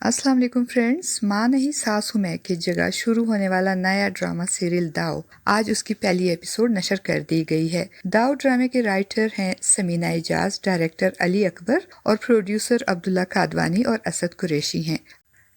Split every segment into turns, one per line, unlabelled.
अस्सलाम वालेकुम फ्रेंड्स। माँ नहीं सासू मैं की जगह शुरू होने वाला नया ड्रामा सीरियल दाव आज उसकी पहली एपिसोड नशर कर दी गई है। दाव ड्रामे के राइटर हैं समीना एजाज, डायरेक्टर अली अकबर और प्रोड्यूसर अब्दुल्ला कादवानी और असद कुरैशी हैं।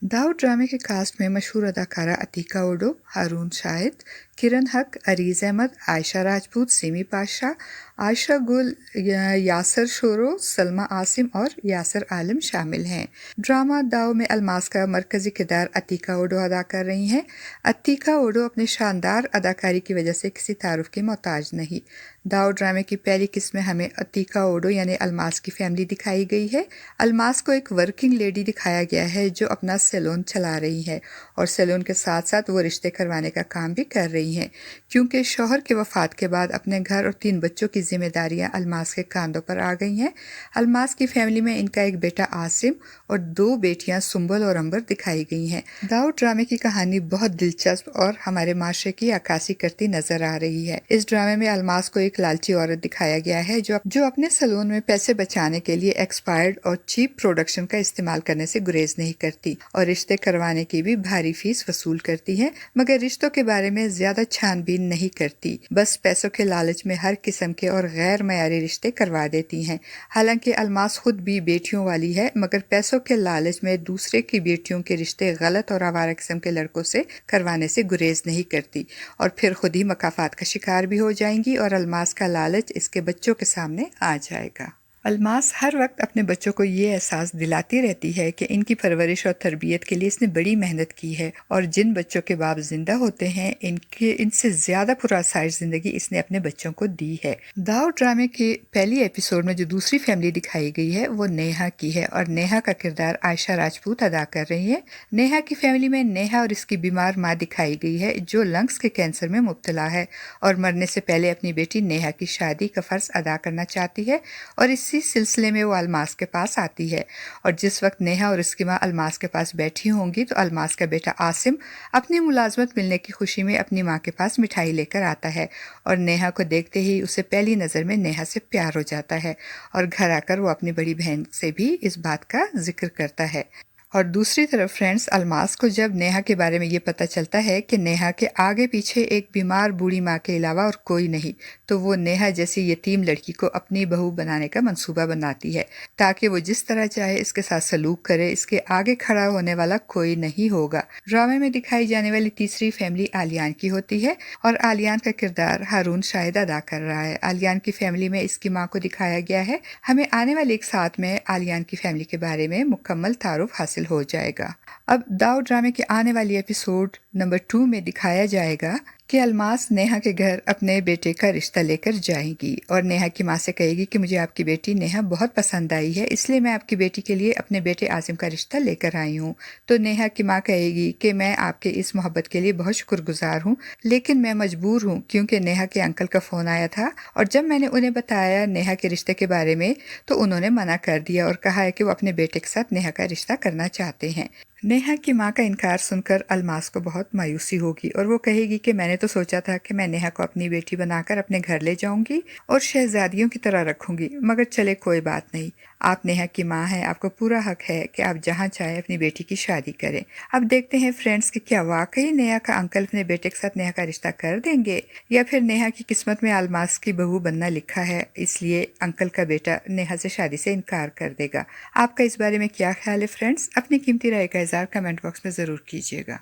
दाव ड्रामे के कास्ट में मशहूर अदाकारा अतीका ओडो, हारून शाहिद, किरण हक, अरीज अहमद, आयशा राजपूत, सिमी पाशा, आयशा गुल, यासर शोरो, सलमा आसिम और यासर आलम शामिल हैं। ड्रामा दाव में अलमास का मरकजी किरदार अतीका ओडो अदा कर रही हैं। अतीका ओडो अपने शानदार अदाकारी की वजह से किसी तारुफ की मोहताज नहीं। दाव ड्रामे की पहली किस्म में हमें अतीका ओडो यानी अलमास की फैमिली दिखाई गई है। अलमास को एक वर्किंग लेडी दिखाया गया है जो अपना सैलून चला रही है और सैलून के साथ साथ वो रिश्ते करवाने का काम भी कर रही हैं, क्योंकि शौहर के वफात के बाद अपने घर और 3 बच्चों की जिम्मेदारियां अलमास के कांधों पर आ गई हैं। अलमास की फैमिली में इनका एक बेटा आसिम और 2 बेटियां सुंबल और अंबर दिखाई गई हैं। दाव ड्रामे की कहानी बहुत दिलचस्प और हमारे माशरे की अक्कासी करती नजर आ रही है। इस ड्रामे में अलमास को एक लालची औरत दिखाया गया है जो अपने सैलून में पैसे बचाने के लिए एक्सपायर्ड और चीप प्रोडक्शन का इस्तेमाल करने से गुरेज नहीं करती और रिश्ते करवाने की भी भारी फीस वसूल करती है, मगर रिश्तों के बारे में ज्यादा छानबीन नहीं करती। बस पैसों के लालच में हर किस्म के और गैर मयारी रिश्ते करवा देती हैं। हालांकि अलमास खुद भी बेटियों वाली है, मगर पैसों के लालच में दूसरे की बेटियों के रिश्ते गलत और आवारा किस्म के लड़कों से करवाने से गुरेज नहीं करती और फिर खुद ही मकाफात का शिकार भी हो जाएंगी और अलमास का लालच इसके बच्चों के सामने आ जाएगा। अलमास हर वक्त अपने बच्चों को ये एहसास दिलाती रहती है कि इनकी परवरिश और तरबियत के लिए इसने बड़ी मेहनत की है और जिन बच्चों के बाप जिंदा होते हैं इनसे ज्यादा पुरअसाइश जिंदगी इसने अपने बच्चों को दी है। दाव ड्रामे के पहली एपिसोड में जो दूसरी फैमिली दिखाई गई है वो नेहा की है और नेहा का किरदार आयशा राजपूत अदा कर रही है। नेहा की फैमिली में नेहा और इसकी बीमार माँ दिखाई गई है जो लंग्स के कैंसर में मुब्तला है और मरने से पहले अपनी बेटी नेहा की शादी का फर्ज अदा करना चाहती है और इसी सिलसिले में वो अलमास के पास आती है। और जिस वक्त नेहा और उसकी माँ अलमास के पास बैठी होंगी तो अलमास का बेटा आसिम अपनी मुलाजमत मिलने की खुशी में अपनी माँ के पास मिठाई लेकर आता है और नेहा को देखते ही उसे पहली नज़र में नेहा से प्यार हो जाता है और घर आकर वो अपनी बड़ी बहन से भी इस बात का जिक्र करता है। और दूसरी तरफ फ्रेंड्स, अलमास को जब नेहा के बारे में ये पता चलता है कि नेहा के आगे पीछे एक बीमार बूढ़ी माँ के अलावा और कोई नहीं, तो वो नेहा जैसी यतीम लड़की को अपनी बहू बनाने का मंसूबा बनाती है ताकि वो जिस तरह चाहे इसके साथ सलूक करे, इसके आगे खड़ा होने वाला कोई नहीं होगा। ड्रामे में दिखाई जाने वाली तीसरी फैमिली आलियान की होती है और आलियान का किरदार हारून शाहिद अदा कर रहा है। आलियान की फैमिली में इसकी माँ को दिखाया गया है। हमें आने वाले एक साथ में आलियान की फैमिली के बारे में मुकम्मल तारुफ हासिल हो जाएगा। अब दाव ड्रामे के आने वाली एपिसोड नंबर 2 में दिखाया जाएगा कि अलमास नेहा के घर अपने बेटे का रिश्ता लेकर जाएगी और नेहा की माँ से कहेगी कि मुझे आपकी बेटी नेहा बहुत पसंद आई है, इसलिए मैं आपकी बेटी के लिए अपने बेटे आसिम का रिश्ता लेकर आई हूँ। तो नेहा की माँ कहेगी कि मैं आपके इस मोहब्बत के लिए बहुत शुक्रगुजार हूँ, लेकिन मैं मजबूर हूँ क्योंकि नेहा के अंकल का फ़ोन आया था और जब मैंने उन्हें बताया नेहा के रिश्ते के बारे में तो उन्होंने मना कर दिया और कहा है कि वो अपने बेटे के साथ नेहा का रिश्ता करना चाहते हैं। नेहा की माँ का इनकार सुनकर अलमास को बहुत मायूसी होगी और वो कहेगी कि मैंने तो सोचा था कि मैं नेहा को अपनी बेटी बनाकर अपने घर ले जाऊंगी और शहजादियों की तरह रखूंगी, मगर चले कोई बात नहीं, आप नेहा की माँ हैं, आपको पूरा हक है कि आप जहाँ चाहे अपनी बेटी की शादी करें। अब देखते हैं फ्रेंड्स कि क्या वाकई नेहा का अंकल अपने बेटे के साथ नेहा का रिश्ता कर देंगे या फिर नेहा की किस्मत में अलमास की बहू बनना लिखा है, इसलिए अंकल का बेटा नेहा से शादी से इनकार कर देगा। आपका इस बारे में क्या ख्याल है फ्रेंड्स? अपनी कीमती राय का इज़हार कमेंट बॉक्स में ज़रूर कीजिएगा।